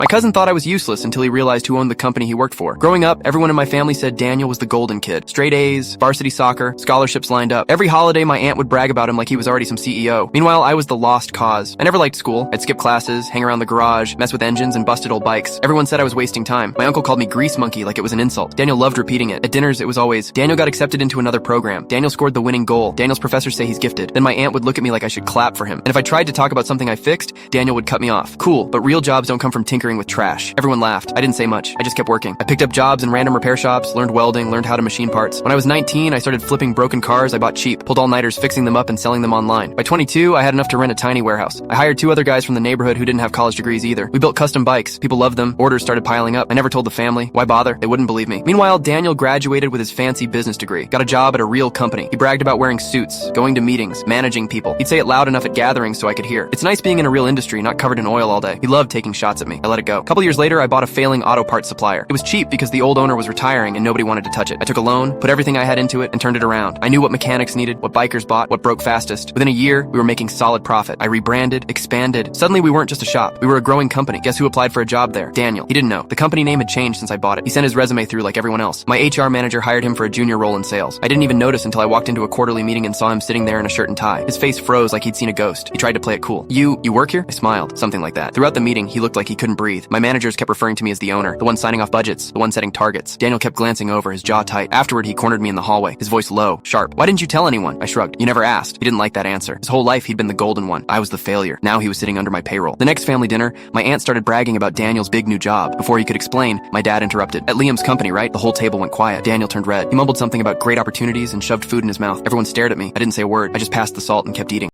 My cousin thought I was useless until he realized who owned the company he worked for. Growing up, everyone in my family said Daniel was the golden kid. Straight A's, varsity soccer, scholarships lined up. Every holiday, my aunt would brag about him like he was already some CEO. Meanwhile, I was the lost cause. I never liked school. I'd skip classes, hang around the garage, mess with engines, and busted old bikes. Everyone said I was wasting time. My uncle called me grease monkey like it was an insult. Daniel loved repeating it. At dinners, it was always, Daniel got accepted into another program. Daniel scored the winning goal. Daniel's professors say he's gifted. Then my aunt would look at me like I should clap for him. And if I tried to talk about something I fixed, Daniel would cut me off. Cool, but real jobs don't come from tinkering with trash. Everyone laughed. I didn't say much. I just kept working. I picked up jobs in random repair shops, learned welding, learned how to machine parts. When I was 19, I started flipping broken cars I bought cheap, pulled all-nighters fixing them up and selling them online. By 22, I had enough to rent a tiny warehouse. I hired 2 other guys from the neighborhood who didn't have college degrees either. We built custom bikes. People loved them. Orders started piling up. I never told the family. Why bother? They wouldn't believe me. Meanwhile, Daniel graduated with his fancy business degree. Got a job at a real company. He bragged about wearing suits, going to meetings, managing people. He'd say it loud enough at gatherings so I could hear. It's nice being in a real industry, not covered in oil all day. He loved taking shots at me. I let it go. A couple years later, I bought a failing auto parts supplier. It was cheap because the old owner was retiring and nobody wanted to touch it. I took a loan, put everything I had into it, and turned it around. I knew what mechanics needed, what bikers bought, what broke fastest. Within a year, we were making solid profit. I rebranded, expanded. Suddenly, we weren't just a shop. We were a growing company. Guess who applied for a job there? Daniel. He didn't know. The company name had changed since I bought it. He sent his resume through like everyone else. My HR manager hired him for a junior role in sales. I didn't even notice until I walked into a quarterly meeting and saw him sitting there in a shirt and tie. His face froze like he'd seen a ghost. He tried to play it cool. You work here? I smiled. Something like that. Throughout the meeting, he looked like he couldn't breathe. My managers kept referring to me as the owner, the one signing off budgets, the one setting targets. Daniel kept glancing over, his jaw tight. Afterward, he cornered me in the hallway, his voice low, sharp. Why didn't you tell anyone? I shrugged. You never asked. He didn't like that answer. His whole life, he'd been the golden one. I was the failure. Now he was sitting under my payroll. The next family dinner, my aunt started bragging about Daniel's big new job. Before he could explain, my dad interrupted. At Liam's company, right? The whole table went quiet. Daniel turned red. He mumbled something about great opportunities and shoved food in his mouth. Everyone stared at me. I didn't say a word. I just passed the salt and kept eating.